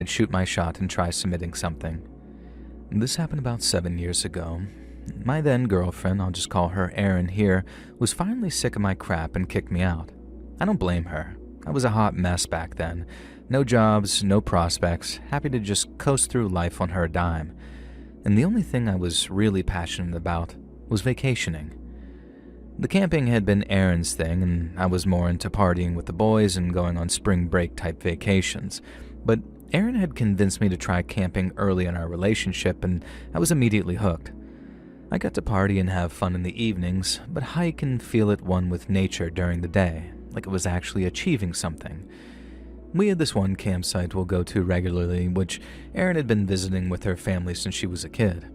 I'd shoot my shot and try submitting something. This happened about 7 years ago. My then girlfriend, I'll just call her Erin here, was finally sick of my crap and kicked me out. I don't blame her. I was a hot mess back then. No jobs, no prospects, happy to just coast through life on her dime. And the only thing I was really passionate about was vacationing. The camping had been Erin's thing, and I was more into partying with the boys and going on spring break type vacations. But Erin had convinced me to try camping early in our relationship, and I was immediately hooked. I got to party and have fun in the evenings, but hike and feel at one with nature during the day, like it was actually achieving something. We had this one campsite we'll go to regularly, which Erin had been visiting with her family since she was a kid.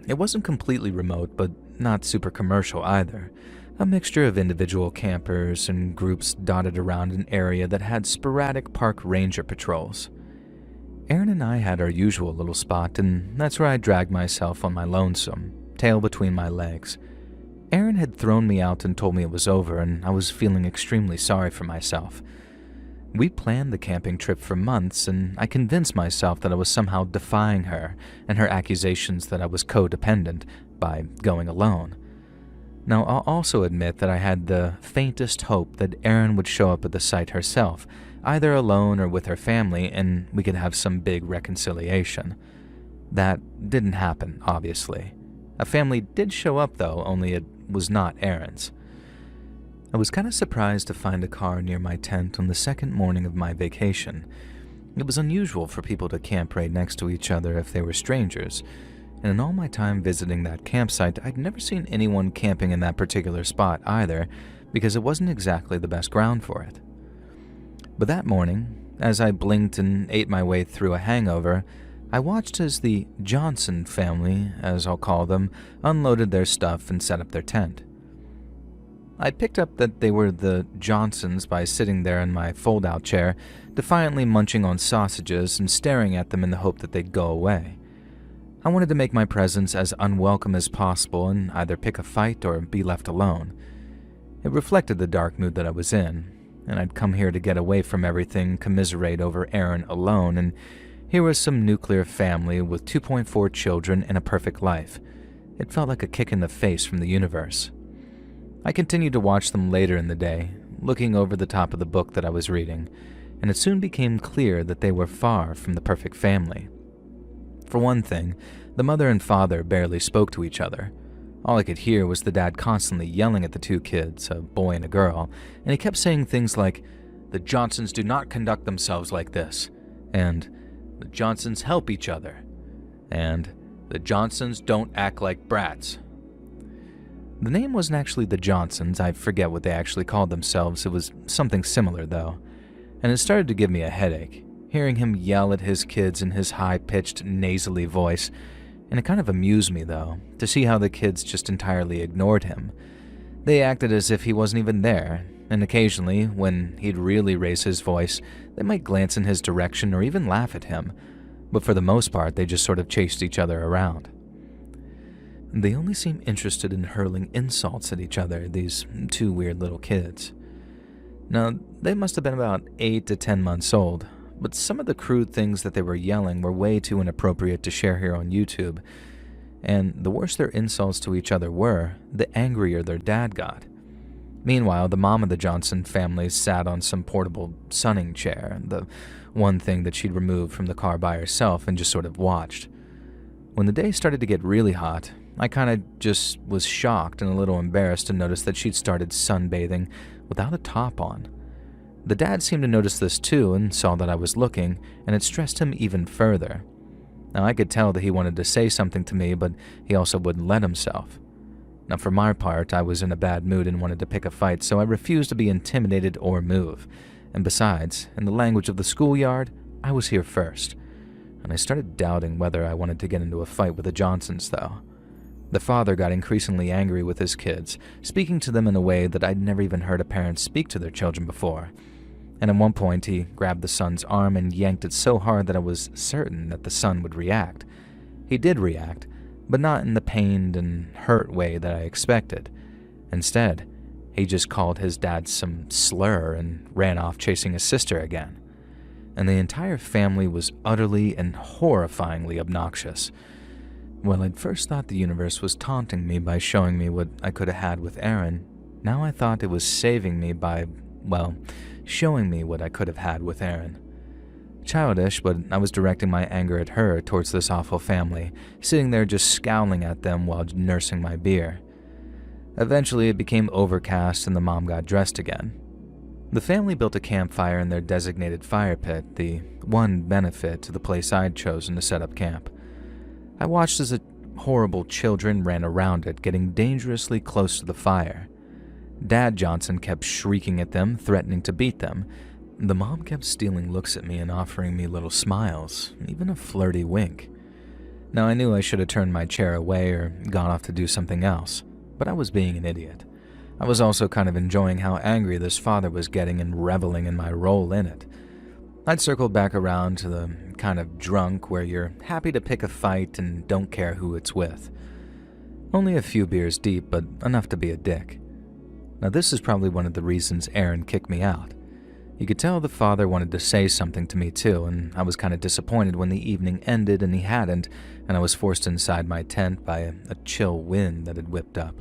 It wasn't completely remote, but not super commercial either. A mixture of individual campers and groups dotted around an area that had sporadic park ranger patrols. Erin and I had our usual little spot, and that's where I dragged myself on my lonesome, tail between my legs. Erin had thrown me out and told me it was over, and I was feeling extremely sorry for myself. We planned the camping trip for months, and I convinced myself that I was somehow defying her and her accusations that I was codependent by going alone. Now, I'll also admit that I had the faintest hope that Erin would show up at the site herself, either alone or with her family, and we could have some big reconciliation. That didn't happen, obviously. A family did show up, though, only it was not Erin's. I was kind of surprised to find a car near my tent on the second morning of my vacation. It was unusual for people to camp right next to each other if they were strangers, and in all my time visiting that campsite, I'd never seen anyone camping in that particular spot either, because it wasn't exactly the best ground for it. But that morning, as I blinked and ate my way through a hangover, I watched as the Johnson family, as I'll call them, unloaded their stuff and set up their tent. I picked up that they were the Johnsons by sitting there in my fold-out chair, defiantly munching on sausages and staring at them in the hope that they'd go away. I wanted to make my presence as unwelcome as possible and either pick a fight or be left alone. It reflected the dark mood that I was in, and I'd come here to get away from everything, commiserate over Erin alone, and here was some nuclear family with 2.4 children and a perfect life. It felt like a kick in the face from the universe. I continued to watch them later in the day, looking over the top of the book that I was reading, and it soon became clear that they were far from the perfect family. For one thing, the mother and father barely spoke to each other. All I could hear was the dad constantly yelling at the two kids, a boy and a girl, and he kept saying things like, "The Johnsons do not conduct themselves like this," and "The Johnsons help each other," and "The Johnsons don't act like brats." The name wasn't actually the Johnsons, I forget what they actually called themselves, it was something similar though, and it started to give me a headache, hearing him yell at his kids in his high-pitched, nasally voice, and it kind of amused me though, to see how the kids just entirely ignored him. They acted as if he wasn't even there, and occasionally, when he'd really raise his voice, they might glance in his direction or even laugh at him, but for the most part they just sort of chased each other around. They only seemed interested in hurling insults at each other, these two weird little kids. Now, they must have been about 8 to 10 months old, but some of the crude things that they were yelling were way too inappropriate to share here on YouTube. And the worse their insults to each other were, the angrier their dad got. Meanwhile, the mom of the Johnson family sat on some portable sunning chair, the one thing that she'd removed from the car by herself, and just sort of watched. When the day started to get really hot, I kind of just was shocked and a little embarrassed to notice that she'd started sunbathing without a top on. The dad seemed to notice this too and saw that I was looking, and it stressed him even further. Now, I could tell that he wanted to say something to me, but he also wouldn't let himself. Now, for my part, I was in a bad mood and wanted to pick a fight, so I refused to be intimidated or move. And besides, in the language of the schoolyard, I was here first. And I started doubting whether I wanted to get into a fight with the Johnsons, though. The father got increasingly angry with his kids, speaking to them in a way that I'd never even heard a parent speak to their children before. And at one point, he grabbed the son's arm and yanked it so hard that I was certain that the son would react. He did react, but not in the pained and hurt way that I expected. Instead, he just called his dad some slur and ran off chasing his sister again. and the entire family was utterly and horrifyingly obnoxious. Well, I'd first thought the universe was taunting me by showing me what I could have had with Erin. Now I thought it was saving me by, well, showing me what I could have had with Erin. Childish, but I was directing my anger at her towards this awful family, sitting there just scowling at them while nursing my beer. Eventually, it became overcast and the mom got dressed again. The family built a campfire in their designated fire pit, the one benefit to the place I'd chosen to set up camp. I watched as the horrible children ran around it, getting dangerously close to the fire. Dad Johnson kept shrieking at them, threatening to beat them. The mom kept stealing looks at me and offering me little smiles, even a flirty wink. Now I knew I should have turned my chair away or gone off to do something else, but I was being an idiot. I was also kind of enjoying how angry this father was getting and reveling in my role in it. I'd circled back around to the kind of drunk where you're happy to pick a fight and don't care who it's with. Only a few beers deep, but enough to be a dick. Now this is probably one of the reasons Erin kicked me out. You could tell the father wanted to say something to me too, and I was kind of disappointed when the evening ended and he hadn't, and I was forced inside my tent by a chill wind that had whipped up.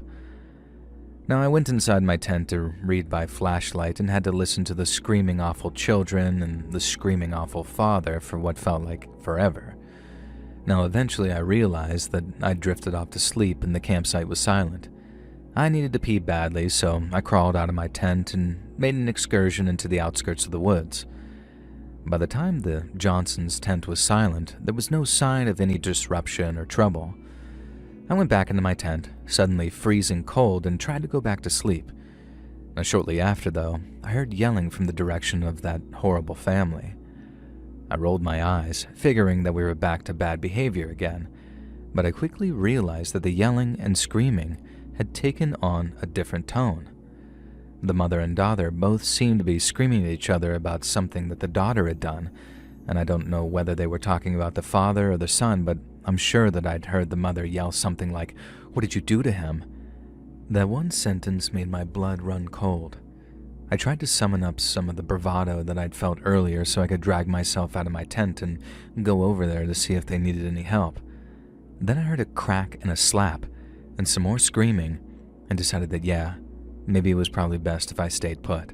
Now I went inside my tent to read by flashlight and had to listen to the screaming awful children and the screaming awful father for what felt like forever. Now eventually I realized that I'd drifted off to sleep and the campsite was silent. I needed to pee badly, so I crawled out of my tent and made an excursion into the outskirts of the woods. By the time the Johnsons' tent was silent, there was no sign of any disruption or trouble. I went back into my tent, suddenly freezing cold, and tried to go back to sleep. Now, shortly after, though, I heard yelling from the direction of that horrible family. I rolled my eyes, figuring that we were back to bad behavior again, but I quickly realized that the yelling and screaming had taken on a different tone. The mother and daughter both seemed to be screaming at each other about something that the daughter had done, and I don't know whether they were talking about the father or the son, but I'm sure that I'd heard the mother yell something like, "What did you do to him?" That one sentence made my blood run cold. I tried to summon up some of the bravado that I'd felt earlier so I could drag myself out of my tent and go over there to see if they needed any help. Then I heard a crack and a slap, and some more screaming, and decided that maybe it was probably best if I stayed put.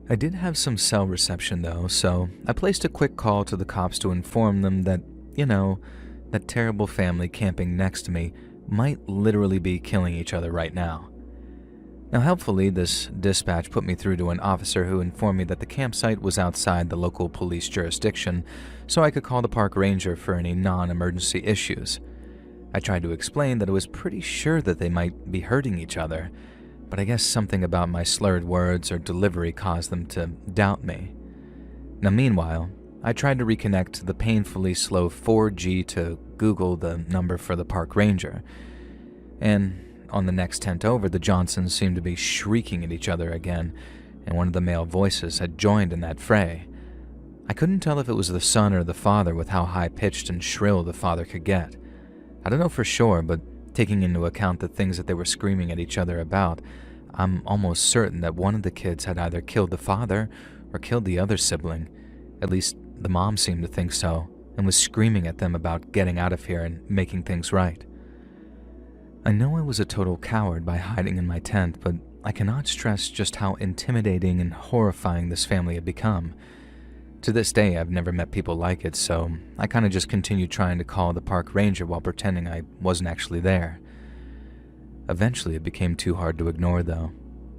I did have some cell reception though, so I placed a quick call to the cops to inform them that, that terrible family camping next to me might literally be killing each other right now. Now helpfully, this dispatch put me through to an officer who informed me that the campsite was outside the local police jurisdiction, so I could call the park ranger for any non-emergency issues. I tried to explain that I was pretty sure that they might be hurting each other, but I guess something about my slurred words or delivery caused them to doubt me. Now meanwhile, I tried to reconnect to the painfully slow 4G to Google the number for the park ranger, and on the next tent over, the Johnsons seemed to be shrieking at each other again, and one of the male voices had joined in that fray. I couldn't tell if it was the son or the father with how high-pitched and shrill the father could get. I don't know for sure, but taking into account the things that they were screaming at each other about, I'm almost certain that one of the kids had either killed the father or killed the other sibling. At least the mom seemed to think so, and was screaming at them about getting out of here and making things right. I know I was a total coward by hiding in my tent, but I cannot stress just how intimidating and horrifying this family had become. To this day, I've never met people like it, so I kind of just continued trying to call the park ranger while pretending I wasn't actually there. Eventually, it became too hard to ignore, though.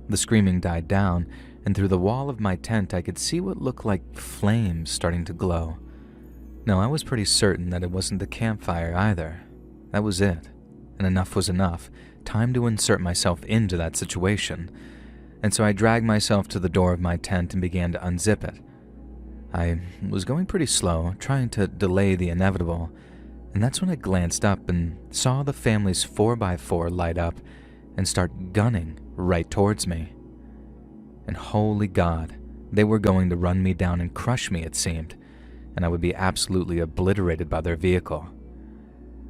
The screaming died down, and through the wall of my tent, I could see what looked like flames starting to glow. Now, I was pretty certain that it wasn't the campfire either. That was it. And enough was enough. Time to insert myself into that situation. And so I dragged myself to the door of my tent and began to unzip it. I was going pretty slow, trying to delay the inevitable, and that's when I glanced up and saw the family's 4x4 light up and start gunning right towards me. And holy God, they were going to run me down and crush me, it seemed, and I would be absolutely obliterated by their vehicle.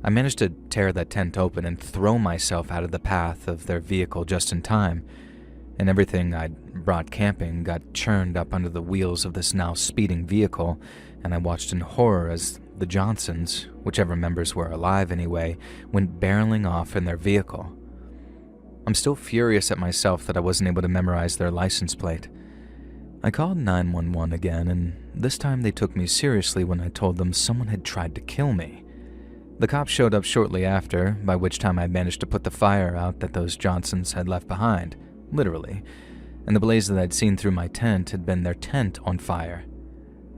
I managed to tear that tent open and throw myself out of the path of their vehicle just in time, and everything I'd brought camping got churned up under the wheels of this now speeding vehicle, and I watched in horror as the Johnsons, whichever members were alive anyway, went barreling off in their vehicle. I'm still furious at myself that I wasn't able to memorize their license plate. I called 911 again, and this time they took me seriously when I told them someone had tried to kill me. The cops showed up shortly after, by which time I managed to put the fire out that those Johnsons had left behind, literally, and the blaze that I'd seen through my tent had been their tent on fire.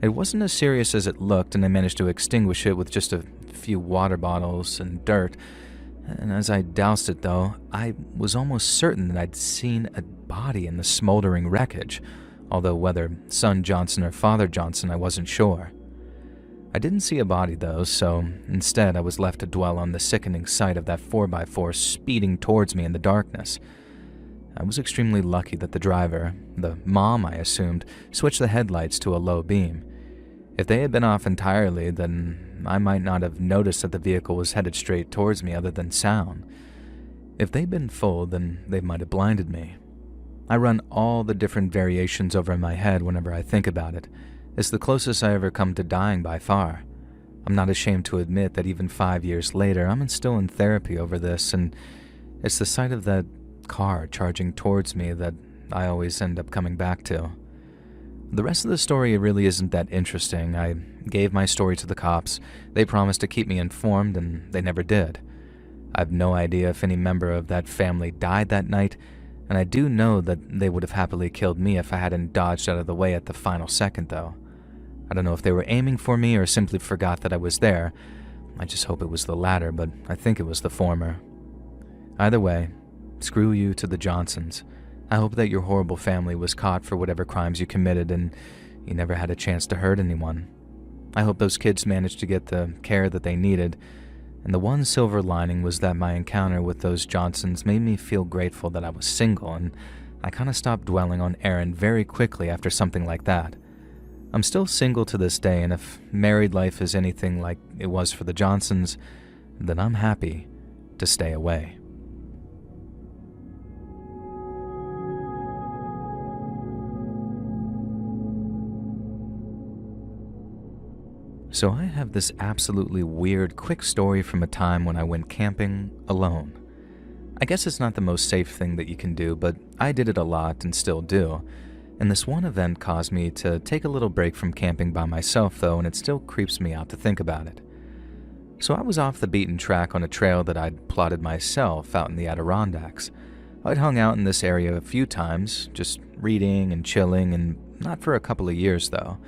It wasn't as serious as it looked, and I managed to extinguish it with just a few water bottles and dirt, and as I doused it though, I was almost certain that I'd seen a body in the smoldering wreckage, although whether son Johnson or father Johnson I wasn't sure. I didn't see a body though, so instead I was left to dwell on the sickening sight of that 4x4 speeding towards me in the darkness. I was extremely lucky that the driver, the mom I assumed, switched the headlights to a low beam. If they had been off entirely, then I might not have noticed that the vehicle was headed straight towards me other than sound. If they'd been full, then they might have blinded me. I run all the different variations over in my head whenever I think about it. It's the closest I ever come to dying by far. I'm not ashamed to admit that even 5 years later, I'm still in therapy over this, and it's the sight of that car charging towards me that I always end up coming back to. The rest of the story really isn't that interesting. I gave my story to the cops. They promised to keep me informed, and they never did. I have no idea if any member of that family died that night, and I do know that they would have happily killed me if I hadn't dodged out of the way at the final second, though. I don't know if they were aiming for me or simply forgot that I was there. I just hope it was the latter, but I think it was the former. Either way, screw you to the Johnsons. I hope that your horrible family was caught for whatever crimes you committed and you never had a chance to hurt anyone. I hope those kids managed to get the care that they needed, and the one silver lining was that my encounter with those Johnsons made me feel grateful that I was single, and I kind of stopped dwelling on Aaron very quickly after something like that. I'm still single to this day, and if married life is anything like it was for the Johnsons, then I'm happy to stay away. So I have this absolutely weird quick story from a time when I went camping alone. I guess it's not the most safe thing that you can do, but I did it a lot and still do. And this one event caused me to take a little break from camping by myself though, and it still creeps me out to think about it. So I was off the beaten track on a trail that I'd plotted myself out in the Adirondacks. I'd hung out in this area a few times, just reading and chilling, and not for a couple of years though.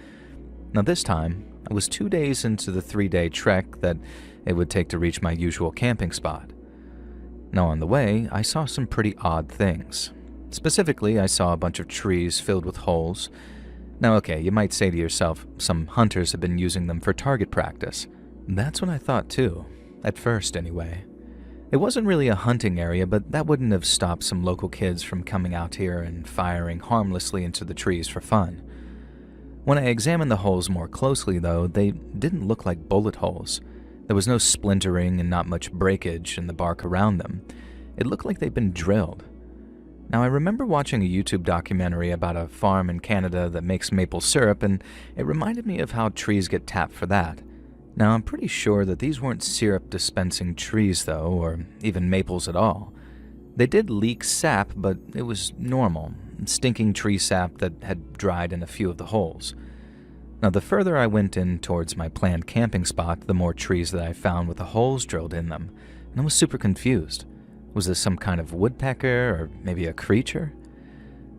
Now this time, I was 2 days into the 3-day trek that it would take to reach my usual camping spot. Now on the way, I saw some pretty odd things. Specifically, I saw a bunch of trees filled with holes. Now okay, you might say to yourself, some hunters have been using them for target practice. That's what I thought too, at first anyway. It wasn't really a hunting area, but that wouldn't have stopped some local kids from coming out here and firing harmlessly into the trees for fun. When I examined the holes more closely though, they didn't look like bullet holes. There was no splintering and not much breakage in the bark around them. It looked like they'd been drilled. Now I remember watching a YouTube documentary about a farm in Canada that makes maple syrup, and it reminded me of how trees get tapped for that. Now I'm pretty sure that these weren't syrup dispensing trees though, or even maples at all. They did leak sap, but it was normal, stinking tree sap that had dried in a few of the holes. Now the further I went in towards my planned camping spot, the more trees that I found with the holes drilled in them, and I was super confused. Was this some kind of woodpecker, or maybe a creature?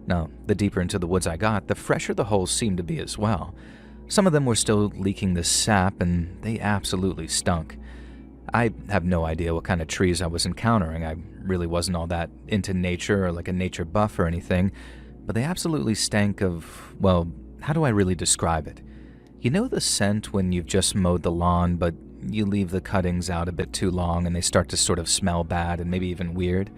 Now, the deeper into the woods I got, the fresher the holes seemed to be as well. Some of them were still leaking the sap, and they absolutely stunk. I have no idea what kind of trees I was encountering. I really wasn't all that into nature or like a nature buff or anything, but they absolutely stank of, well, how do I really describe it? You know the scent when you've just mowed the lawn, but you leave the cuttings out a bit too long and they start to sort of smell bad and maybe even weird?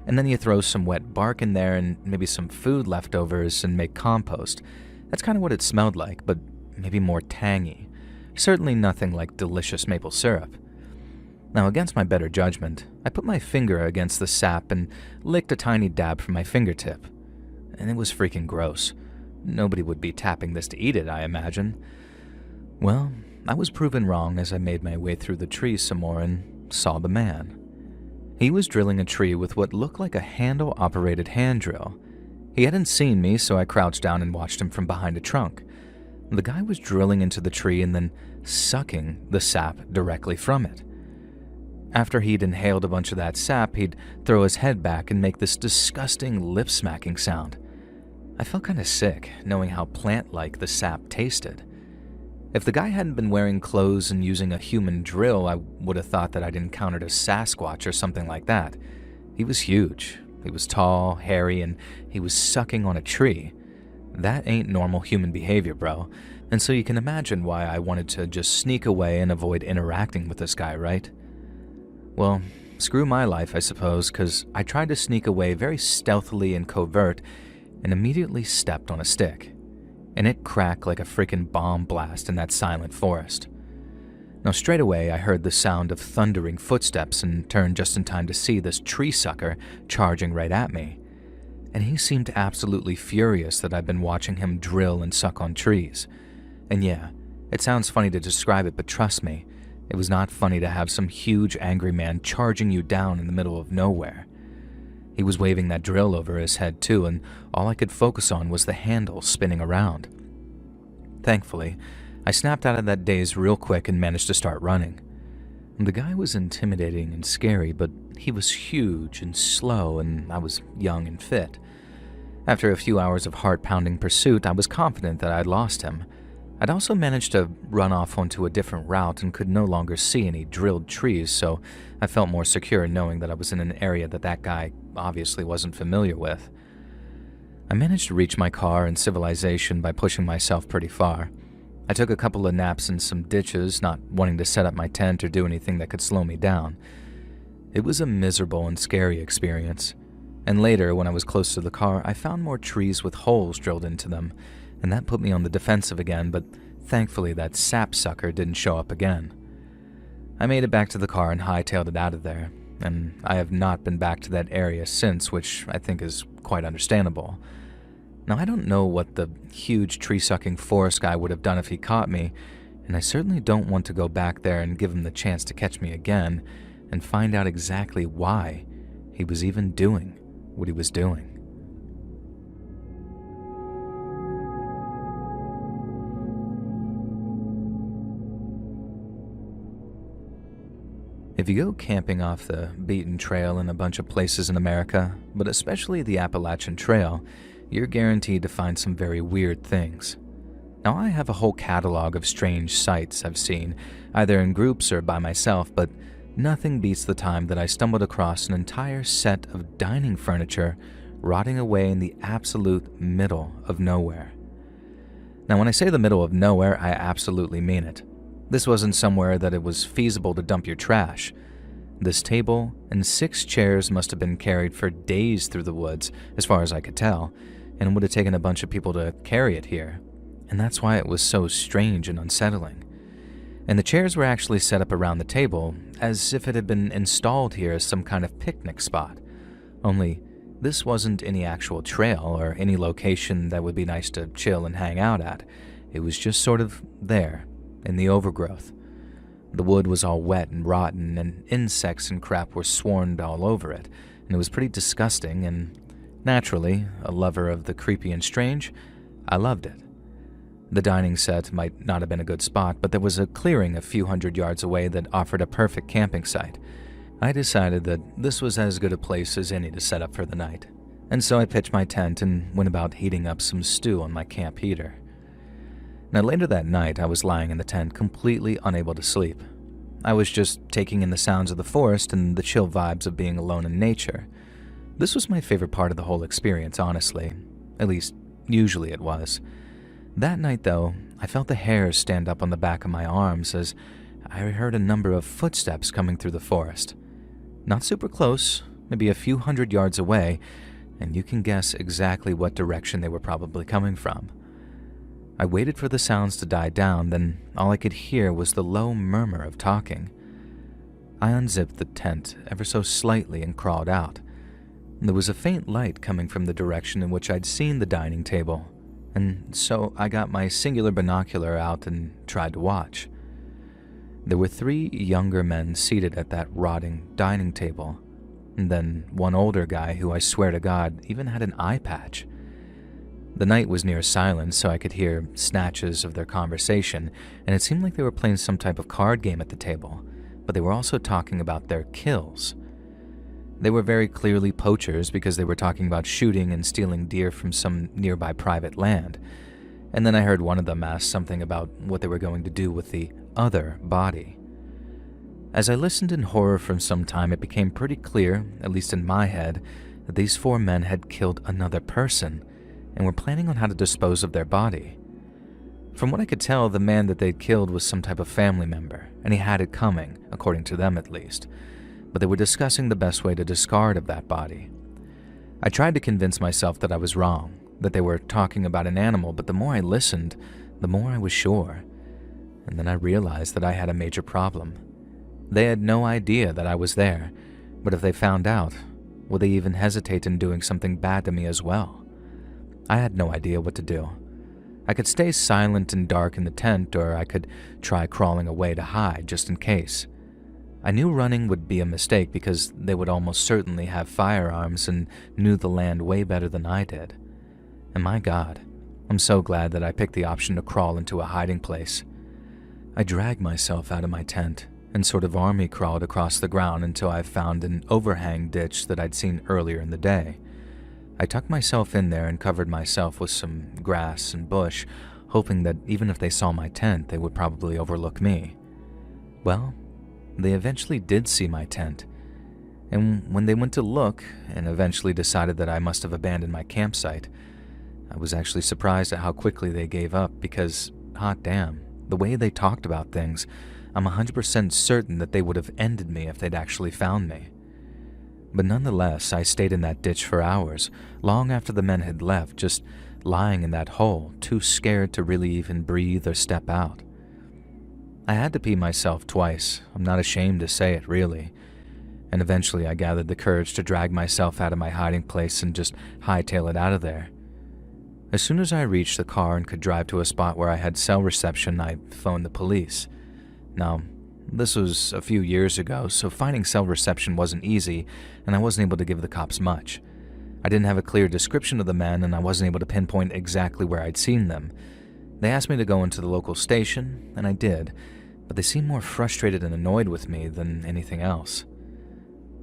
And then you throw some wet bark in there and maybe some food leftovers and make compost. That's kind of what it smelled like, but maybe more tangy. Certainly nothing like delicious maple syrup. Now, against my better judgment, I put my finger against the sap and licked a tiny dab from my fingertip. and it was freaking gross. Nobody would be tapping this to eat it, I imagine. Well, I was proven wrong as I made my way through the trees some more and saw the man. He was drilling a tree with what looked like a handle-operated hand drill. He hadn't seen me, so I crouched down and watched him from behind a trunk. The guy was drilling into the tree and then sucking the sap directly from it. After he'd inhaled a bunch of that sap, he'd throw his head back and make this disgusting lip-smacking sound. I felt kind of sick, knowing how plant-like the sap tasted. If the guy hadn't been wearing clothes and using a human drill, I would have thought that I'd encountered a Sasquatch or something like that. He was huge. He was tall, hairy, and he was sucking on a tree. That ain't normal human behavior, bro. And so you can imagine why I wanted to just sneak away and avoid interacting with this guy, right? Well, screw my life, I suppose, because I tried to sneak away very stealthily and covert and immediately stepped on a stick. And it cracked like a freaking bomb blast in that silent forest. Now straight away I heard the sound of thundering footsteps and turned just in time to see this tree sucker charging right at me. And he seemed absolutely furious that I'd been watching him drill and suck on trees. And yeah, it sounds funny to describe it, but trust me, it was not funny to have some huge angry man charging you down in the middle of nowhere. He was waving that drill over his head too, and all I could focus on was the handle spinning around. Thankfully, I snapped out of that daze real quick and managed to start running. The guy was intimidating and scary, but he was huge and slow, and I was young and fit. After a few hours of heart-pounding pursuit, I was confident that I'd lost him. I'd also managed to run off onto a different route and could no longer see any drilled trees, so I felt more secure knowing that I was in an area that guy obviously wasn't familiar with. I managed to reach my car and civilization by pushing myself pretty far. I took a couple of naps in some ditches, not wanting to set up my tent or do anything that could slow me down. It was a miserable and scary experience. And later, when I was close to the car, I found more trees with holes drilled into them, and that put me on the defensive again, but thankfully that sapsucker didn't show up again. I made it back to the car and hightailed it out of there, and I have not been back to that area since, which I think is quite understandable. Now, I don't know what the huge tree-sucking forest guy would have done if he caught me, and I certainly don't want to go back there and give him the chance to catch me again and find out exactly why he was even doing what he was doing. If you go camping off the beaten trail in a bunch of places in America, but especially the Appalachian Trail, you're guaranteed to find some very weird things. Now, I have a whole catalog of strange sights I've seen, either in groups or by myself, but nothing beats the time that I stumbled across an entire set of dining furniture rotting away in the absolute middle of nowhere. Now, when I say the middle of nowhere, I absolutely mean it. This wasn't somewhere that it was feasible to dump your trash. This table and 6 chairs must have been carried for days through the woods, as far as I could tell, and it would have taken a bunch of people to carry it here. And that's why it was so strange and unsettling. And the chairs were actually set up around the table, as if it had been installed here as some kind of picnic spot. Only, this wasn't any actual trail or any location that would be nice to chill and hang out at. It was just sort of there, in the overgrowth. The wood was all wet and rotten, and insects and crap were swarmed all over it, and it was pretty disgusting, and naturally, a lover of the creepy and strange, I loved it. The dining set might not have been a good spot, but there was a clearing a few hundred yards away that offered a perfect camping site. I decided that this was as good a place as any to set up for the night, and so I pitched my tent and went about heating up some stew on my camp heater. Now, later that night, I was lying in the tent, completely unable to sleep. I was just taking in the sounds of the forest and the chill vibes of being alone in nature. This was my favorite part of the whole experience, honestly. At least, usually it was. That night, though, I felt the hairs stand up on the back of my arms as I heard a number of footsteps coming through the forest. Not super close, maybe a few hundred yards away, and you can guess exactly what direction they were probably coming from. I waited for the sounds to die down, then all I could hear was the low murmur of talking. I unzipped the tent ever so slightly and crawled out. There was a faint light coming from the direction in which I'd seen the dining table, and so I got my singular binocular out and tried to watch. There were 3 younger men seated at that rotting dining table, and then one older guy who I swear to God even had an eye patch. The night was near silence, so I could hear snatches of their conversation, and it seemed like they were playing some type of card game at the table, but they were also talking about their kills. They were very clearly poachers because they were talking about shooting and stealing deer from some nearby private land. And then I heard one of them ask something about what they were going to do with the other body. As I listened in horror for some time, it became pretty clear, at least in my head, that these 4 men had killed another person and were planning on how to dispose of their body. From what I could tell, the man that they'd killed was some type of family member, and he had it coming, according to them at least. But they were discussing the best way to discard of that body. I tried to convince myself that I was wrong, that they were talking about an animal, but the more I listened, the more I was sure. And then I realized that I had a major problem. They had no idea that I was there, but if they found out, would they even hesitate in doing something bad to me as well? I had no idea what to do. I could stay silent and dark in the tent, or I could try crawling away to hide just in case. I knew running would be a mistake because they would almost certainly have firearms and knew the land way better than I did. And my God, I'm so glad that I picked the option to crawl into a hiding place. I dragged myself out of my tent and sort of army crawled across the ground until I found an overhang ditch that I'd seen earlier in the day. I tucked myself in there and covered myself with some grass and bush, hoping that even if they saw my tent, they would probably overlook me. Well, they eventually did see my tent, and when they went to look and eventually decided that I must have abandoned my campsite, I was actually surprised at how quickly they gave up because, hot damn, the way they talked about things, I'm 100% certain that they would have ended me if they'd actually found me. But nonetheless, I stayed in that ditch for hours, long after the men had left, just lying in that hole, too scared to really even breathe or step out. I had to pee myself twice, I'm not ashamed to say it really, and eventually I gathered the courage to drag myself out of my hiding place and just hightail it out of there. As soon as I reached the car and could drive to a spot where I had cell reception, I phoned the police. Now, this was a few years ago, so finding cell reception wasn't easy, and I wasn't able to give the cops much. I didn't have a clear description of the men, and I wasn't able to pinpoint exactly where I'd seen them. They asked me to go into the local station, and I did, but they seemed more frustrated and annoyed with me than anything else.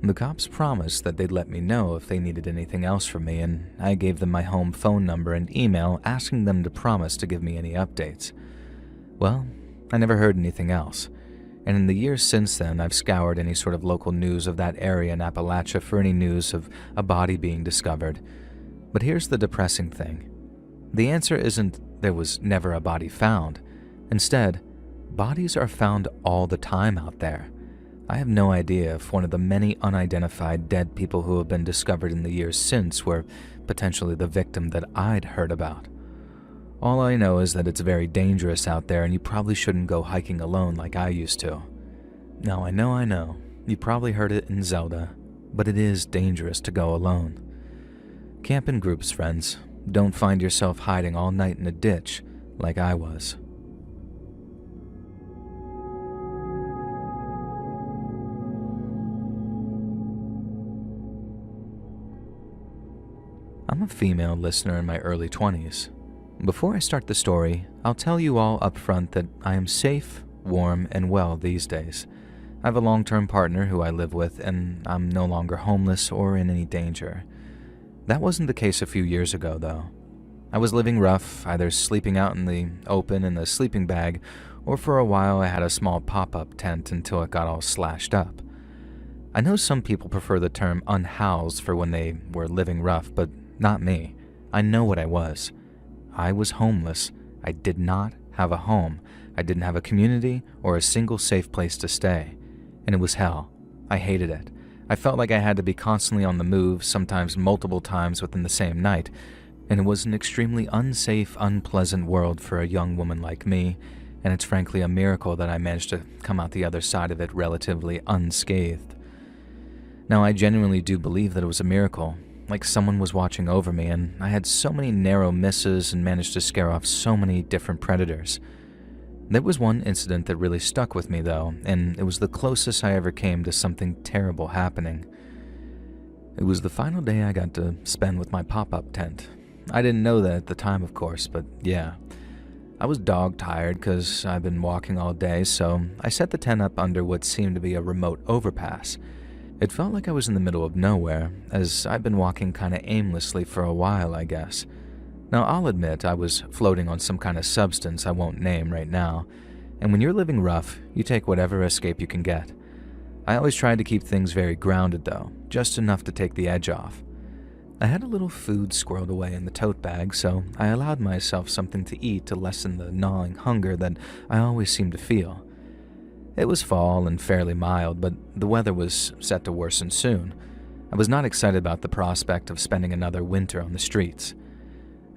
The cops promised that they'd let me know if they needed anything else from me, and I gave them my home phone number and email asking them to promise to give me any updates. Well, I never heard anything else, and in the years since then I've scoured any sort of local news of that area in Appalachia for any news of a body being discovered. But here's the depressing thing. The answer isn't there was never a body found. Instead, bodies are found all the time out there. I have no idea if one of the many unidentified dead people who have been discovered in the years since were potentially the victim that I'd heard about. All I know is that it's very dangerous out there and you probably shouldn't go hiking alone like I used to. Now I know, you probably heard it in Zelda, but it is dangerous to go alone. Camp in groups, friends. Don't find yourself hiding all night in a ditch like I was. I'm a female listener in my early 20s. Before I start the story, I'll tell you all up front that I am safe, warm, and well these days. I have a long-term partner who I live with, and I'm no longer homeless or in any danger. That wasn't the case a few years ago, though. I was living rough, either sleeping out in the open in a sleeping bag, or for a while I had a small pop-up tent until it got all slashed up. I know some people prefer the term unhoused for when they were living rough, but not me. I know what I was. I was homeless. I did not have a home. I didn't have a community or a single safe place to stay. And it was hell. I hated it. I felt like I had to be constantly on the move, sometimes multiple times within the same night, and it was an extremely unsafe, unpleasant world for a young woman like me, and it's frankly a miracle that I managed to come out the other side of it relatively unscathed. Now, I genuinely do believe that it was a miracle, like someone was watching over me, and I had so many narrow misses and managed to scare off so many different predators. There was one incident that really stuck with me, though, and it was the closest I ever came to something terrible happening. It was the final day I got to spend with my pop-up tent. I didn't know that at the time, of course, but yeah. I was dog-tired because I've been walking all day, so I set the tent up under what seemed to be a remote overpass. It felt like I was in the middle of nowhere, as I'd been walking kind of aimlessly for a while, I guess. Now, I'll admit I was floating on some kind of substance I won't name right now, and when you're living rough, you take whatever escape you can get. I always tried to keep things very grounded, though, just enough to take the edge off. I had a little food squirreled away in the tote bag, so I allowed myself something to eat to lessen the gnawing hunger that I always seemed to feel. It was fall and fairly mild, but the weather was set to worsen soon. I was not excited about the prospect of spending another winter on the streets.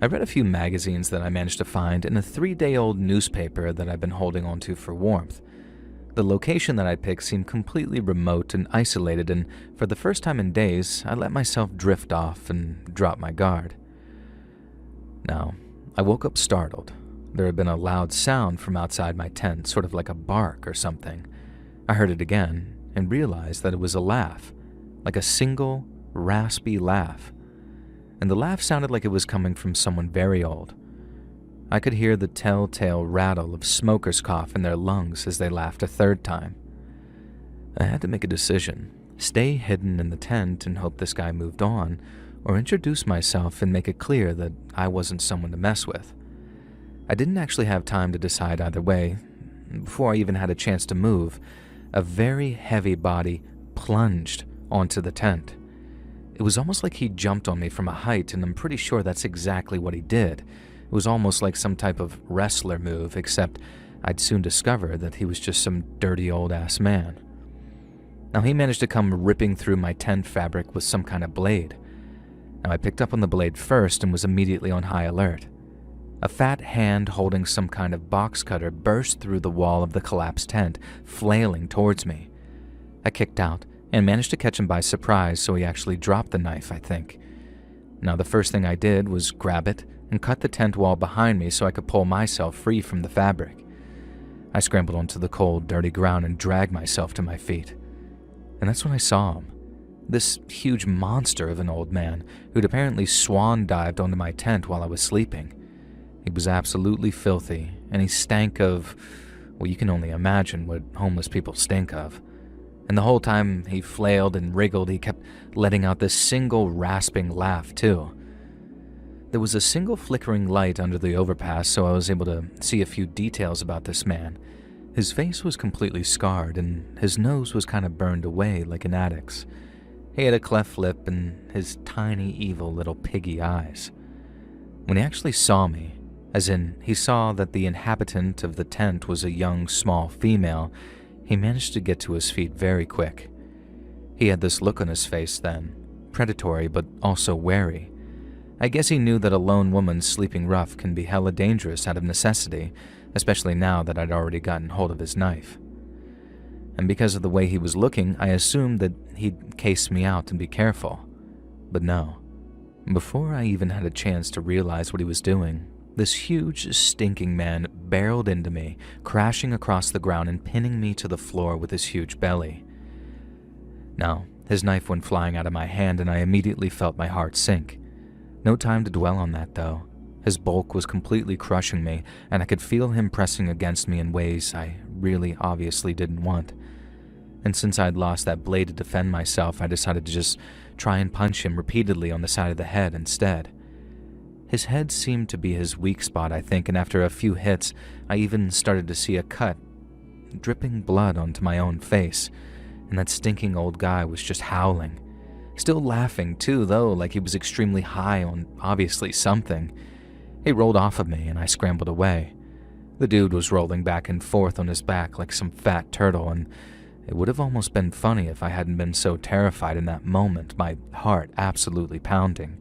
I read a few magazines that I managed to find in a 3-day-old newspaper that I've been holding onto for warmth. The location that I picked seemed completely remote and isolated, and for the first time in days, I let myself drift off and drop my guard. Now, I woke up startled. There had been a loud sound from outside my tent, sort of like a bark or something. I heard it again and realized that it was a laugh, like a single, raspy laugh. And the laugh sounded like it was coming from someone very old. I could hear the telltale rattle of smokers' cough in their lungs as they laughed a third time. I had to make a decision: stay hidden in the tent and hope this guy moved on, or introduce myself and make it clear that I wasn't someone to mess with. I didn't actually have time to decide either way. Before I even had a chance to move, a very heavy body plunged onto the tent. It was almost like he jumped on me from a height, and I'm pretty sure that's exactly what he did. It was almost like some type of wrestler move, except I'd soon discover that he was just some dirty old-ass man. Now, he managed to come ripping through my tent fabric with some kind of blade. Now, I picked up on the blade first and was immediately on high alert. A fat hand holding some kind of box cutter burst through the wall of the collapsed tent, flailing towards me. I kicked out and managed to catch him by surprise, so he actually dropped the knife, I think. Now, the first thing I did was grab it and cut the tent wall behind me so I could pull myself free from the fabric. I scrambled onto the cold, dirty ground and dragged myself to my feet. And that's when I saw him. This huge monster of an old man who'd apparently swan dived onto my tent while I was sleeping. He was absolutely filthy, and he stank of, well, you can only imagine what homeless people stink of. And the whole time he flailed and wriggled, he kept letting out this single rasping laugh, too. There was a single flickering light under the overpass, so I was able to see a few details about this man. His face was completely scarred, and his nose was kind of burned away like an addict's. He had a cleft lip and his tiny, evil little piggy eyes. When he actually saw me, as in he saw that the inhabitant of the tent was a young, small female, he managed to get to his feet very quick. He had this look on his face then, predatory but also wary. I guess he knew that a lone woman sleeping rough can be hella dangerous out of necessity, especially now that I'd already gotten hold of his knife. And because of the way he was looking, I assumed that he'd case me out and be careful. But no. Before I even had a chance to realize what he was doing, this huge, stinking man barreled into me, crashing across the ground and pinning me to the floor with his huge belly. Now, his knife went flying out of my hand and I immediately felt my heart sink. No time to dwell on that, though. His bulk was completely crushing me, and I could feel him pressing against me in ways I really obviously didn't want. And since I'd lost that blade to defend myself, I decided to just try and punch him repeatedly on the side of the head instead. His head seemed to be his weak spot, I think, and after a few hits, I even started to see a cut, dripping blood onto my own face, and that stinking old guy was just howling. Still laughing too, though, like he was extremely high on obviously something. He rolled off of me and I scrambled away. The dude was rolling back and forth on his back like some fat turtle, and it would have almost been funny if I hadn't been so terrified in that moment, my heart absolutely pounding.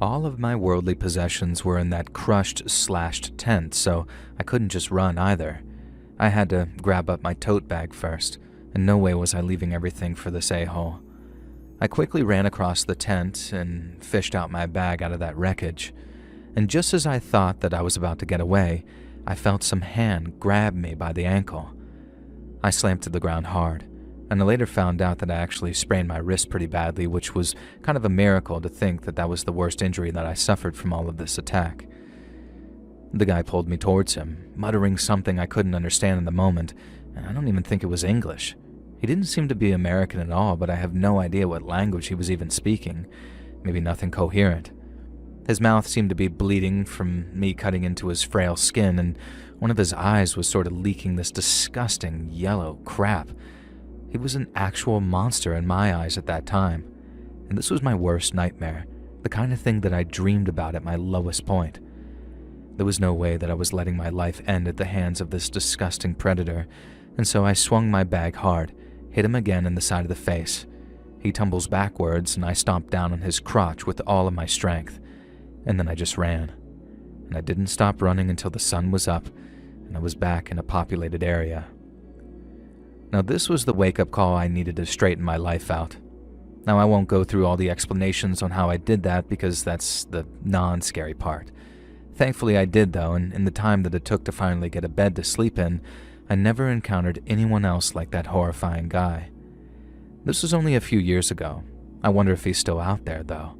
All of my worldly possessions were in that crushed, slashed tent, so I couldn't just run either. I had to grab up my tote bag first, and no way was I leaving everything for this a-hole. I quickly ran across the tent and fished out my bag out of that wreckage. And just as I thought that I was about to get away, I felt some hand grab me by the ankle. I slammed to the ground hard, and I later found out that I actually sprained my wrist pretty badly, which was kind of a miracle to think that that was the worst injury that I suffered from all of this attack. The guy pulled me towards him, muttering something I couldn't understand in the moment, and I don't even think it was English. He didn't seem to be American at all, but I have no idea what language he was even speaking. Maybe nothing coherent. His mouth seemed to be bleeding from me cutting into his frail skin, and one of his eyes was sort of leaking this disgusting yellow crap. He was an actual monster in my eyes at that time, and this was my worst nightmare, the kind of thing that I dreamed about at my lowest point. There was no way that I was letting my life end at the hands of this disgusting predator, and so I swung my bag hard, hit him again in the side of the face. He tumbles backwards, and I stomped down on his crotch with all of my strength, and then I just ran. And I didn't stop running until the sun was up, and I was back in a populated area. Now this was the wake-up call I needed to straighten my life out. Now I won't go through all the explanations on how I did that because that's the non-scary part. Thankfully I did though, and in the time that it took to finally get a bed to sleep in, I never encountered anyone else like that horrifying guy. This was only a few years ago. I wonder if he's still out there though.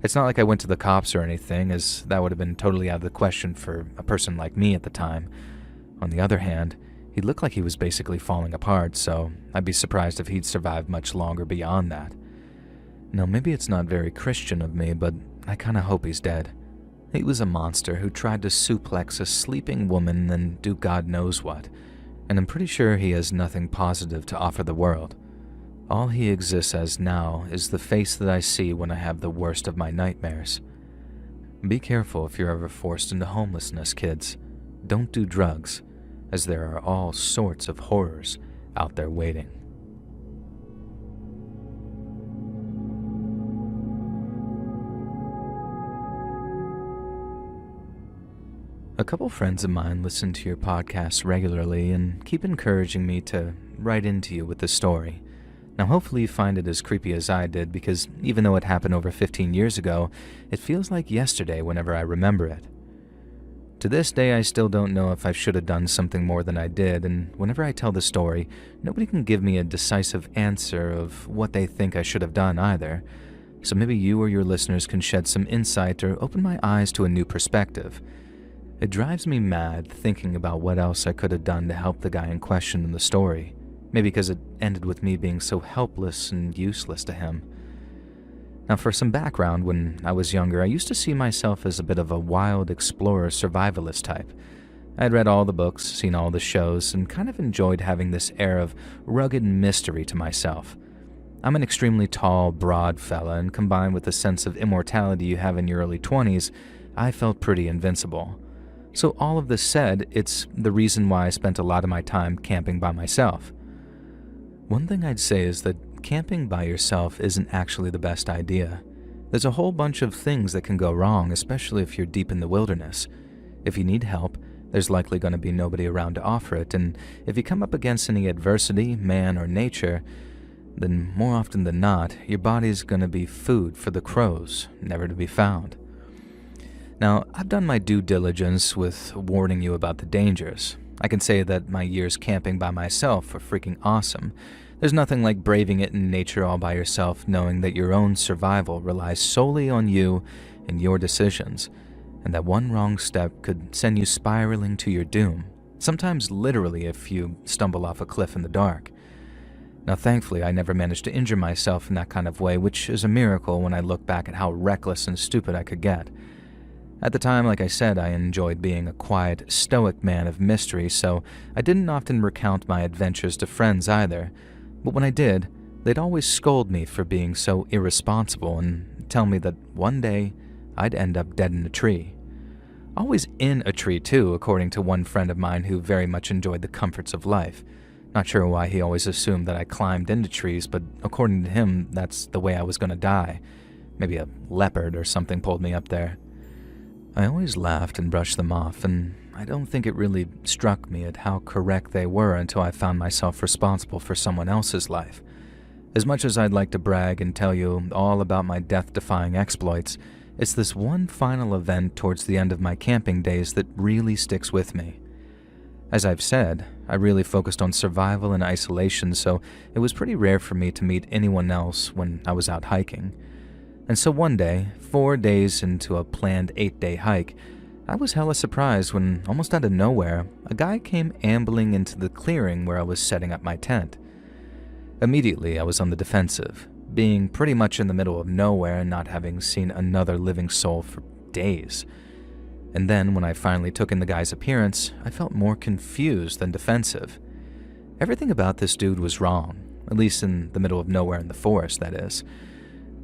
It's not like I went to the cops or anything, as that would have been totally out of the question for a person like me at the time. On the other hand, he looked like he was basically falling apart, so I'd be surprised if he'd survived much longer beyond that. Now maybe it's not very Christian of me, but I kinda hope he's dead. He was a monster who tried to suplex a sleeping woman and do God knows what, and I'm pretty sure he has nothing positive to offer the world. All he exists as now is the face that I see when I have the worst of my nightmares. Be careful if you're ever forced into homelessness, kids. Don't do drugs, as there are all sorts of horrors out there waiting. A couple friends of mine listen to your podcast regularly and keep encouraging me to write into you with the story. Now hopefully you find it as creepy as I did, because even though it happened over 15 years ago, it feels like yesterday whenever I remember it. To this day, I still don't know if I should have done something more than I did, and whenever I tell the story, nobody can give me a decisive answer of what they think I should have done either. So maybe you or your listeners can shed some insight or open my eyes to a new perspective. It drives me mad thinking about what else I could have done to help the guy in question in the story. Maybe because it ended with me being so helpless and useless to him. Now for some background, when I was younger, I used to see myself as a bit of a wild explorer survivalist type. I had read all the books, seen all the shows, and kind of enjoyed having this air of rugged mystery to myself. I'm an extremely tall, broad fella, and combined with the sense of immortality you have in your early 20s, I felt pretty invincible. So all of this said, it's the reason why I spent a lot of my time camping by myself. One thing I'd say is that camping by yourself isn't actually the best idea. There's a whole bunch of things that can go wrong, especially if you're deep in the wilderness. If you need help, there's likely going to be nobody around to offer it, and if you come up against any adversity, man or nature, then more often than not, your body's going to be food for the crows, never to be found. Now, I've done my due diligence with warning you about the dangers. I can say that my years camping by myself are freaking awesome. There's nothing like braving it in nature all by yourself, knowing that your own survival relies solely on you and your decisions, and that one wrong step could send you spiraling to your doom, sometimes literally if you stumble off a cliff in the dark. Now thankfully I never managed to injure myself in that kind of way, which is a miracle when I look back at how reckless and stupid I could get. At the time, like I said, I enjoyed being a quiet, stoic man of mystery, so I didn't often recount my adventures to friends either. But when I did, they'd always scold me for being so irresponsible and tell me that one day I'd end up dead in a tree. Always in a tree too, according to one friend of mine who very much enjoyed the comforts of life. Not sure why he always assumed that I climbed into trees, but according to him, that's the way I was going to die. Maybe a leopard or something pulled me up there. I always laughed and brushed them off, and I don't think it really struck me at how correct they were until I found myself responsible for someone else's life. As much as I'd like to brag and tell you all about my death-defying exploits, it's this one final event towards the end of my camping days that really sticks with me. As I've said, I really focused on survival and isolation, so it was pretty rare for me to meet anyone else when I was out hiking. And so one day, 4 days into a planned 8-day hike, I was hella surprised when, almost out of nowhere, a guy came ambling into the clearing where I was setting up my tent. Immediately, I was on the defensive, being pretty much in the middle of nowhere and not having seen another living soul for days. And then, when I finally took in the guy's appearance, I felt more confused than defensive. Everything about this dude was wrong, at least in the middle of nowhere in the forest, that is.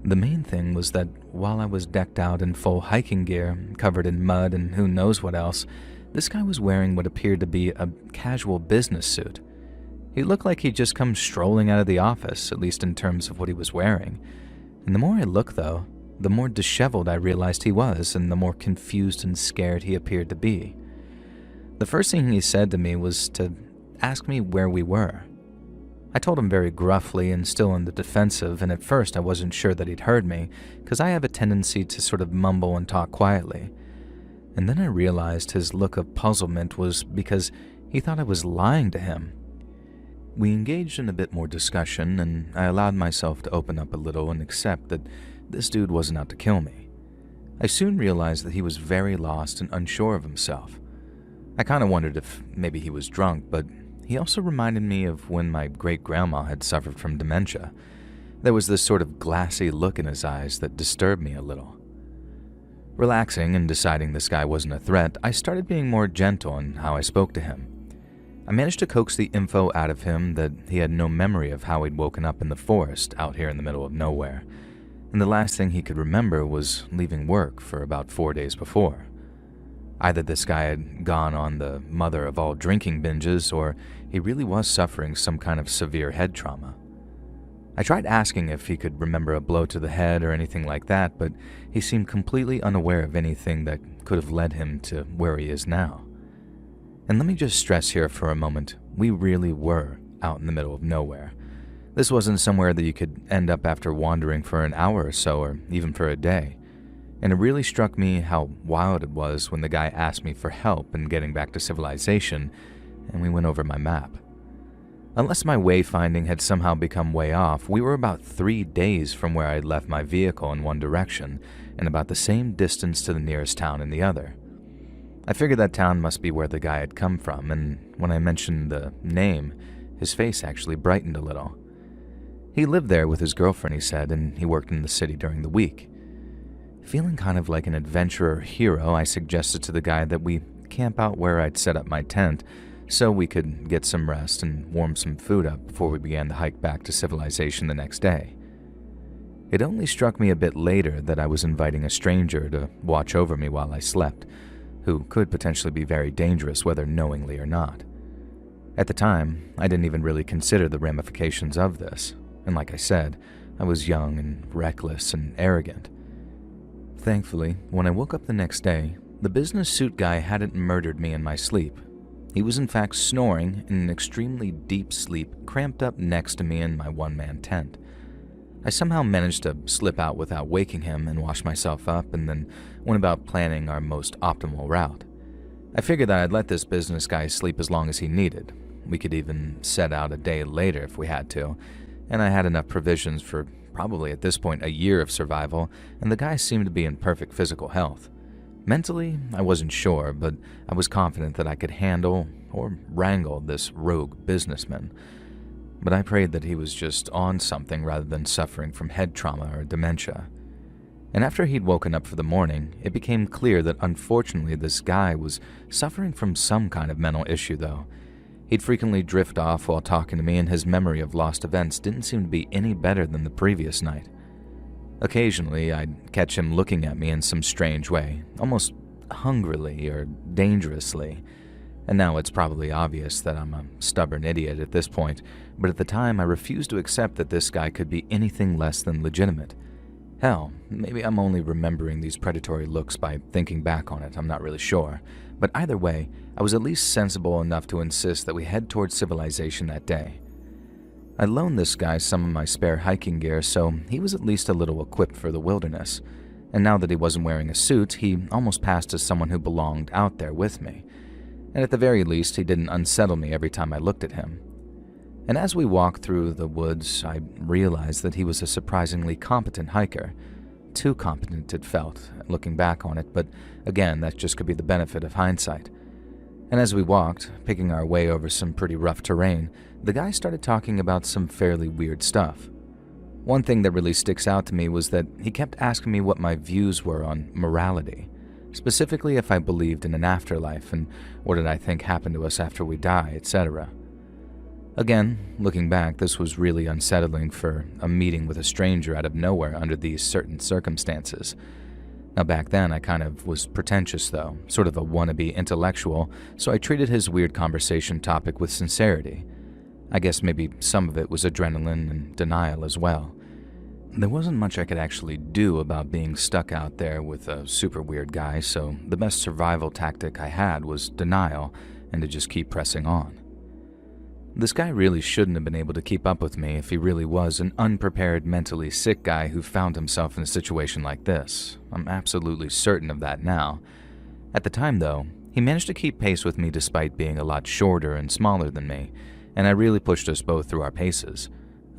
The main thing was that while I was decked out in full hiking gear, covered in mud and who knows what else, this guy was wearing what appeared to be a casual business suit. He looked like he'd just come strolling out of the office, at least in terms of what he was wearing. And the more I looked, though, the more disheveled I realized he was, and the more confused and scared he appeared to be. The first thing he said to me was to ask me where we were. I told him very gruffly and still in the defensive, and at first I wasn't sure that he'd heard me, because I have a tendency to sort of mumble and talk quietly. And then I realized his look of puzzlement was because he thought I was lying to him. We engaged in a bit more discussion, and I allowed myself to open up a little and accept that this dude wasn't out to kill me. I soon realized that he was very lost and unsure of himself. I kind of wondered if maybe he was drunk, but he also reminded me of when my great-grandma had suffered from dementia. There was this sort of glassy look in his eyes that disturbed me a little. Relaxing and deciding this guy wasn't a threat, I started being more gentle in how I spoke to him. I managed to coax the info out of him that he had no memory of how he'd woken up in the forest out here in the middle of nowhere, and the last thing he could remember was leaving work for about 4 days before. Either this guy had gone on the mother of all drinking binges, or he really was suffering some kind of severe head trauma. I tried asking if he could remember a blow to the head or anything like that, but he seemed completely unaware of anything that could have led him to where he is now. And let me just stress here for a moment, we really were out in the middle of nowhere. This wasn't somewhere that you could end up after wandering for an hour or so, or even for a day. And it really struck me how wild it was when the guy asked me for help in getting back to civilization, and we went over my map. Unless my wayfinding had somehow become way off, we were about 3 days from where I'd left my vehicle in one direction, and about the same distance to the nearest town in the other. I figured that town must be where the guy had come from, and when I mentioned the name, his face actually brightened a little. He lived there with his girlfriend, he said, and he worked in the city during the week. Feeling kind of like an adventurer hero, I suggested to the guy that we camp out where I'd set up my tent so we could get some rest and warm some food up before we began the hike back to civilization the next day. It only struck me a bit later that I was inviting a stranger to watch over me while I slept, who could potentially be very dangerous whether knowingly or not. At the time, I didn't even really consider the ramifications of this, and like I said, I was young and reckless and arrogant. Thankfully, when I woke up the next day, the business suit guy hadn't murdered me in my sleep. He was in fact snoring in an extremely deep sleep, cramped up next to me in my one-man tent. I somehow managed to slip out without waking him and wash myself up, and then went about planning our most optimal route. I figured that I'd let this business guy sleep as long as he needed. We could even set out a day later if we had to, and I had enough provisions for probably at this point a year of survival, and the guy seemed to be in perfect physical health. Mentally, I wasn't sure, but I was confident that I could handle or wrangle this rogue businessman. But I prayed that he was just on something rather than suffering from head trauma or dementia. And after he'd woken up for the morning, it became clear that unfortunately this guy was suffering from some kind of mental issue though. He'd frequently drift off while talking to me, and his memory of lost events didn't seem to be any better than the previous night. Occasionally, I'd catch him looking at me in some strange way, almost hungrily or dangerously. And now it's probably obvious that I'm a stubborn idiot at this point, but at the time I refused to accept that this guy could be anything less than legitimate. Hell, maybe I'm only remembering these predatory looks by thinking back on it, I'm not really sure. But either way, I was at least sensible enough to insist that we head towards civilization that day. I loaned this guy some of my spare hiking gear, so he was at least a little equipped for the wilderness. And now that he wasn't wearing a suit, he almost passed as someone who belonged out there with me. And at the very least, he didn't unsettle me every time I looked at him. And as we walked through the woods, I realized that he was a surprisingly competent hiker. Too competent, it felt, looking back on it, but again, that just could be the benefit of hindsight. And as we walked, picking our way over some pretty rough terrain, the guy started talking about some fairly weird stuff. One thing that really sticks out to me was that he kept asking me what my views were on morality, specifically if I believed in an afterlife and what did I think happened to us after we die, etc. Again, looking back, this was really unsettling for a meeting with a stranger out of nowhere under these certain circumstances. Now back then, I kind of was pretentious though, sort of a wannabe intellectual, so I treated his weird conversation topic with sincerity. I guess maybe some of it was adrenaline and denial as well. There wasn't much I could actually do about being stuck out there with a super weird guy, so the best survival tactic I had was denial and to just keep pressing on. This guy really shouldn't have been able to keep up with me if he really was an unprepared, mentally sick guy who found himself in a situation like this. I'm absolutely certain of that now. At the time, though, he managed to keep pace with me despite being a lot shorter and smaller than me, and I really pushed us both through our paces.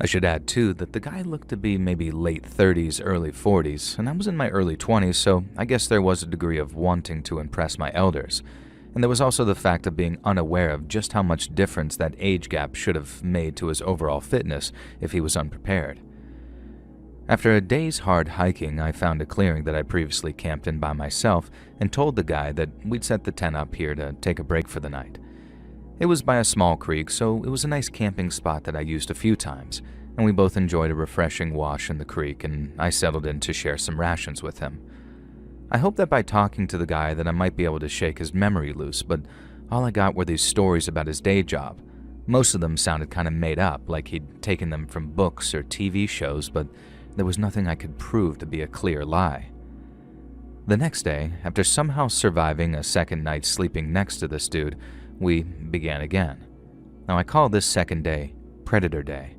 I should add, too, that the guy looked to be maybe late 30s, early 40s, and I was in my early 20s, so I guess there was a degree of wanting to impress my elders. And there was also the fact of being unaware of just how much difference that age gap should have made to his overall fitness if he was unprepared. After a day's hard hiking, I found a clearing that I previously camped in by myself and told the guy that we'd set the tent up here to take a break for the night. It was by a small creek, so it was a nice camping spot that I used a few times, and we both enjoyed a refreshing wash in the creek, and I settled in to share some rations with him. I hoped that by talking to the guy that I might be able to shake his memory loose, but all I got were these stories about his day job. Most of them sounded kind of made up, like he'd taken them from books or TV shows, but there was nothing I could prove to be a clear lie. The next day, after somehow surviving a second night sleeping next to this dude, we began again. Now I call this second day Predator Day,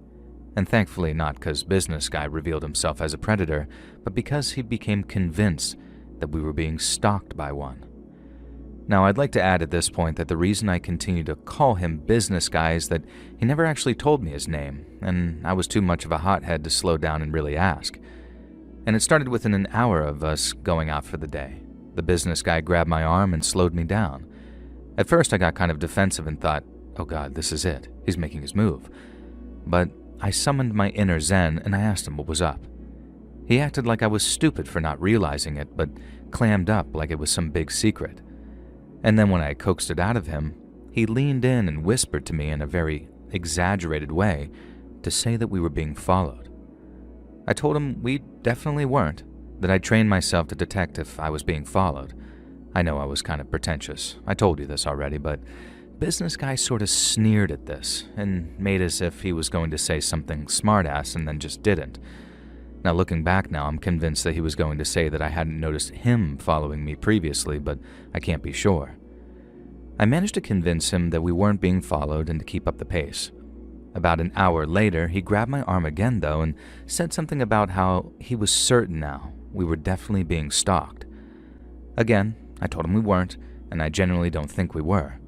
and thankfully not because Business Guy revealed himself as a predator, but because he became convinced that we were being stalked by one. Now, I'd like to add at this point that the reason I continue to call him Business Guy is that he never actually told me his name, and I was too much of a hothead to slow down and really ask. And it started within an hour of us going out for the day. The Business Guy grabbed my arm and slowed me down. At first, I got kind of defensive and thought, oh god, this is it. He's making his move. But I summoned my inner Zen and I asked him what was up. He acted like I was stupid for not realizing it, but clammed up like it was some big secret. And then when I coaxed it out of him, he leaned in and whispered to me in a very exaggerated way to say that we were being followed. I told him we definitely weren't, that I'd trained myself to detect if I was being followed. I know I was kind of pretentious. I told you this already, but Business Guy sort of sneered at this and made as if he was going to say something smartass and then just didn't. Now, looking back now, I'm convinced that he was going to say that I hadn't noticed him following me previously, but I can't be sure. I managed to convince him that we weren't being followed and to keep up the pace. About an hour later, he grabbed my arm again, though, and said something about how he was certain now we were definitely being stalked. Again, I told him we weren't, and I genuinely don't think we were.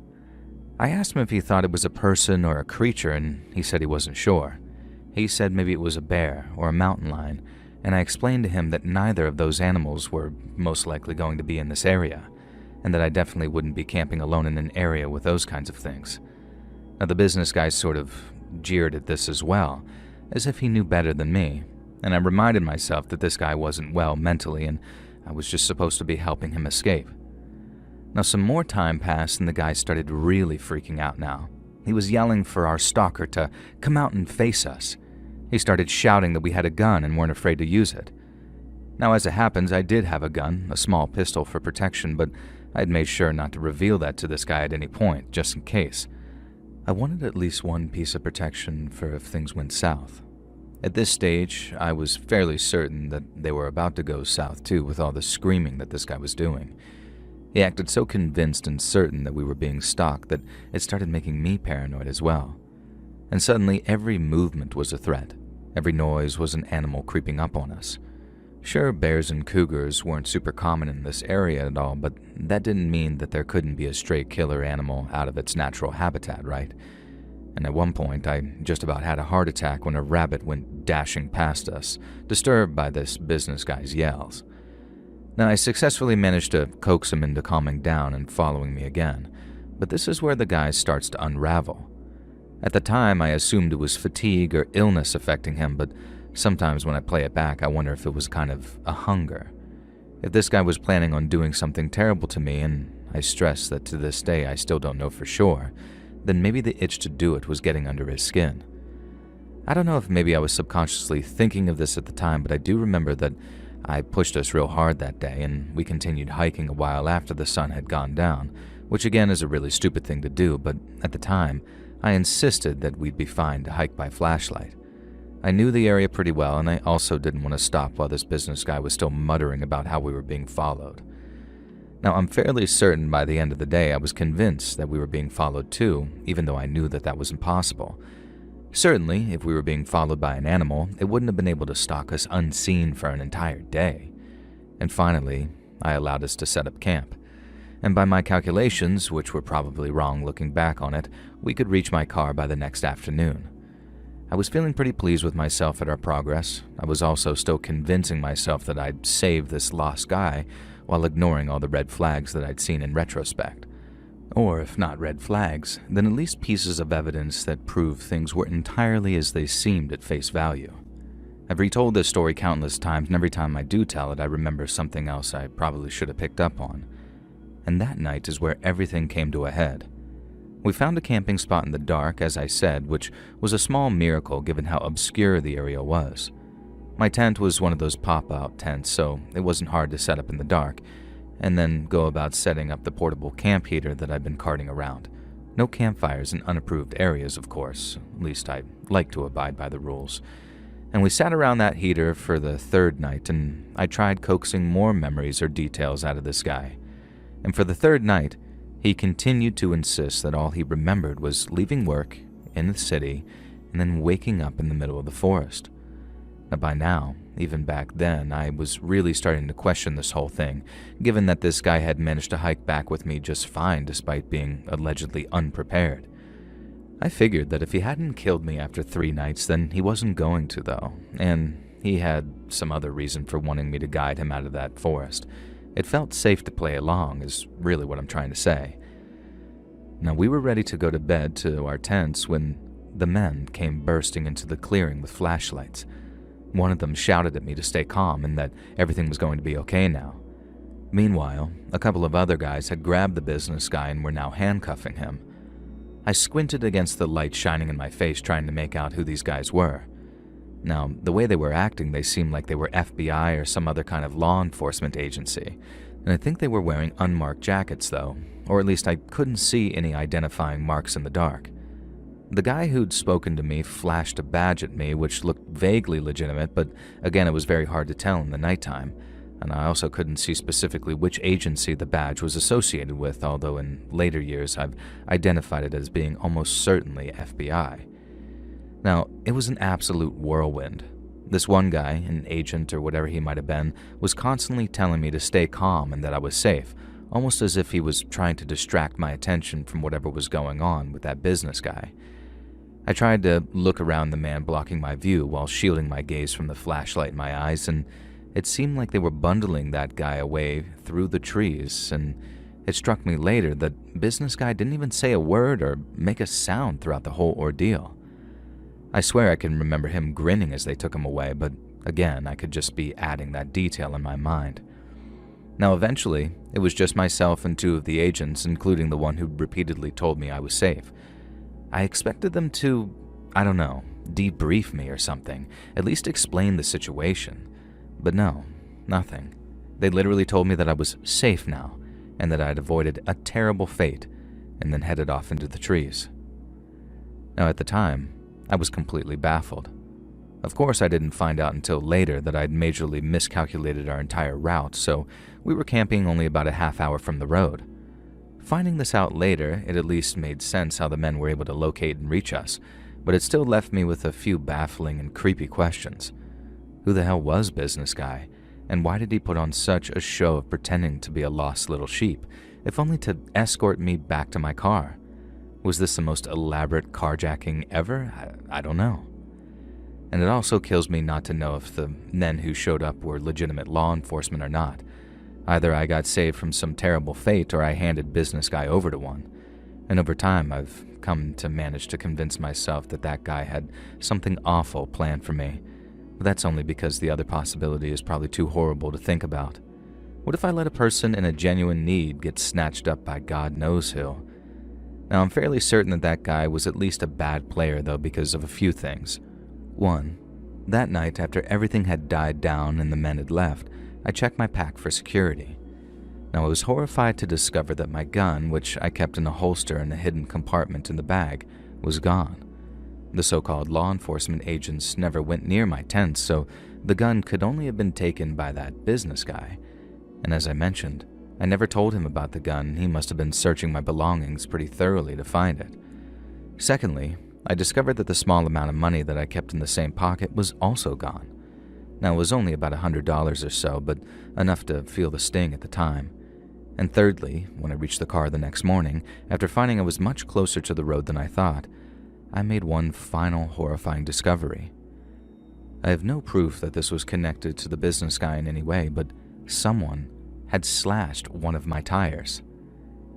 I asked him if he thought it was a person or a creature, and he said he wasn't sure. He said maybe it was a bear or a mountain lion, and I explained to him that neither of those animals were most likely going to be in this area, and that I definitely wouldn't be camping alone in an area with those kinds of things. Now, the Business Guy sort of jeered at this as well, as if he knew better than me, and I reminded myself that this guy wasn't well mentally and I was just supposed to be helping him escape. Now, some more time passed and the guy started really freaking out now. He was yelling for our stalker to come out and face us. He started shouting that we had a gun and weren't afraid to use it. Now, as it happens, I did have a gun, a small pistol for protection, but I had made sure not to reveal that to this guy at any point, just in case. I wanted at least one piece of protection for if things went south. At this stage, I was fairly certain that they were about to go south too with all the screaming that this guy was doing. He acted so convinced and certain that we were being stalked that it started making me paranoid as well. And suddenly every movement was a threat. Every noise was an animal creeping up on us. Sure, bears and cougars weren't super common in this area at all, but that didn't mean that there couldn't be a stray killer animal out of its natural habitat, right? And at one point, I just about had a heart attack when a rabbit went dashing past us, disturbed by this business guy's yells. Now, I successfully managed to coax him into calming down and following me again, but this is where the guy starts to unravel. At the time, I assumed it was fatigue or illness affecting him, but sometimes when I play it back, I wonder if it was kind of a hunger. If this guy was planning on doing something terrible to me, and I stress that to this day I still don't know for sure, then maybe the itch to do it was getting under his skin. I don't know if maybe I was subconsciously thinking of this at the time, but I do remember that I pushed us real hard that day, and we continued hiking a while after the sun had gone down, which again is a really stupid thing to do, but at the time, I insisted that we'd be fine to hike by flashlight. I knew the area pretty well, and I also didn't want to stop while this business guy was still muttering about how we were being followed. Now, I'm fairly certain by the end of the day I was convinced that we were being followed too, even though I knew that that was impossible. Certainly, if we were being followed by an animal, it wouldn't have been able to stalk us unseen for an entire day. And finally, I allowed us to set up camp. And by my calculations, which were probably wrong looking back on it, we could reach my car by the next afternoon. I was feeling pretty pleased with myself at our progress. I was also still convincing myself that I'd saved this lost guy while ignoring all the red flags that I'd seen in retrospect. Or if not red flags, then at least pieces of evidence that prove things were entirely as they seemed at face value. I've retold this story countless times, and every time I do tell it, I remember something else I probably should have picked up on. And that night is where everything came to a head. We found a camping spot in the dark, as I said, which was a small miracle given how obscure the area was. My tent was one of those pop-out tents, so it wasn't hard to set up in the dark, and then go about setting up the portable camp heater that I'd been carting around. No campfires in unapproved areas, of course. At least I like to abide by the rules. And we sat around that heater for the third night, and I tried coaxing more memories or details out of this guy. And for the third night, he continued to insist that all he remembered was leaving work in the city and then waking up in the middle of the forest. Now, by now, even back then, I was really starting to question this whole thing, given that this guy had managed to hike back with me just fine despite being allegedly unprepared. I figured that if he hadn't killed me after 3 nights, then he wasn't going to, though, and he had some other reason for wanting me to guide him out of that forest. It felt safe to play along, is really what I'm trying to say. Now, we were ready to go to bed to our tents when the men came bursting into the clearing with flashlights. One of them shouted at me to stay calm and that everything was going to be okay now. Meanwhile, a couple of other guys had grabbed the business guy and were now handcuffing him. I squinted against the light shining in my face, trying to make out who these guys were. Now, the way they were acting, they seemed like they were FBI or some other kind of law enforcement agency, and I think they were wearing unmarked jackets, though, or at least I couldn't see any identifying marks in the dark. The guy who'd spoken to me flashed a badge at me, which looked vaguely legitimate, but again, it was very hard to tell in the nighttime, and I also couldn't see specifically which agency the badge was associated with, although in later years I've identified it as being almost certainly FBI. Now, it was an absolute whirlwind. This one guy, an agent or whatever he might have been, was constantly telling me to stay calm and that I was safe, almost as if he was trying to distract my attention from whatever was going on with that business guy. I tried to look around the man blocking my view while shielding my gaze from the flashlight in my eyes, and it seemed like they were bundling that guy away through the trees, and it struck me later that business guy didn't even say a word or make a sound throughout the whole ordeal. I swear I can remember him grinning as they took him away, but again, I could just be adding that detail in my mind. Now, eventually, it was just myself and 2 of the agents, including the one who repeatedly told me I was safe. I expected them to, I don't know, debrief me or something, at least explain the situation. But no, nothing. They literally told me that I was safe now, and that I had avoided a terrible fate, and then headed off into the trees. Now, at the time, I was completely baffled. Of course, I didn't find out until later that I'd majorly miscalculated our entire route, so we were camping only about a half hour from the road. Finding this out later, it at least made sense how the men were able to locate and reach us, but it still left me with a few baffling and creepy questions. Who the hell was Business Guy, and why did he put on such a show of pretending to be a lost little sheep, if only to escort me back to my car? Was this the most elaborate carjacking ever? I don't know. And it also kills me not to know if the men who showed up were legitimate law enforcement or not. Either I got saved from some terrible fate or I handed Business Guy over to one. And over time, I've come to manage to convince myself that that guy had something awful planned for me. But that's only because the other possibility is probably too horrible to think about. What if I let a person in a genuine need get snatched up by God knows who? Now, I'm fairly certain that that guy was at least a bad player, though, because of a few things. 1. That night, after everything had died down and the men had left, I checked my pack for security. Now, I was horrified to discover that my gun, which I kept in a holster in a hidden compartment in the bag, was gone. The so-called law enforcement agents never went near my tent, so the gun could only have been taken by that Business Guy. And as I mentioned, I never told him about the gun. He must have been searching my belongings pretty thoroughly to find it. Secondly, I discovered that the small amount of money that I kept in the same pocket was also gone. Now, it was only about $100 or so, but enough to feel the sting at the time. And thirdly, when I reached the car the next morning, after finding I was much closer to the road than I thought, I made one final horrifying discovery. I have no proof that this was connected to the Business Guy in any way, but someone had slashed one of my tires.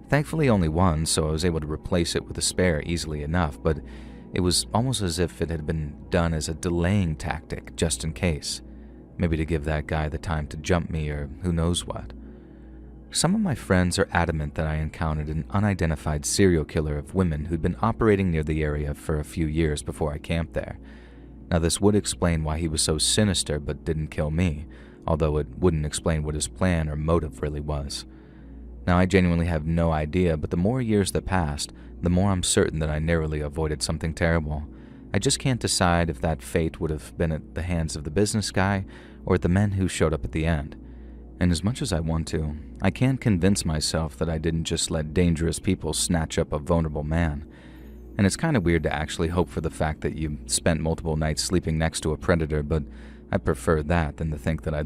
Thankfully only one, so I was able to replace it with a spare easily enough, but it was almost as if it had been done as a delaying tactic just in case. Maybe to give that guy the time to jump me or who knows what. Some of my friends are adamant that I encountered an unidentified serial killer of women who'd been operating near the area for a few years before I camped there. Now, this would explain why he was so sinister but didn't kill me, although it wouldn't explain what his plan or motive really was. Now, I genuinely have no idea, but the more years that passed, the more I'm certain that I narrowly avoided something terrible. I just can't decide if that fate would have been at the hands of the Business Guy or at the men who showed up at the end. And as much as I want to, I can't convince myself that I didn't just let dangerous people snatch up a vulnerable man. And it's kind of weird to actually hope for the fact that you spent multiple nights sleeping next to a predator, but I prefer that than to think that I'd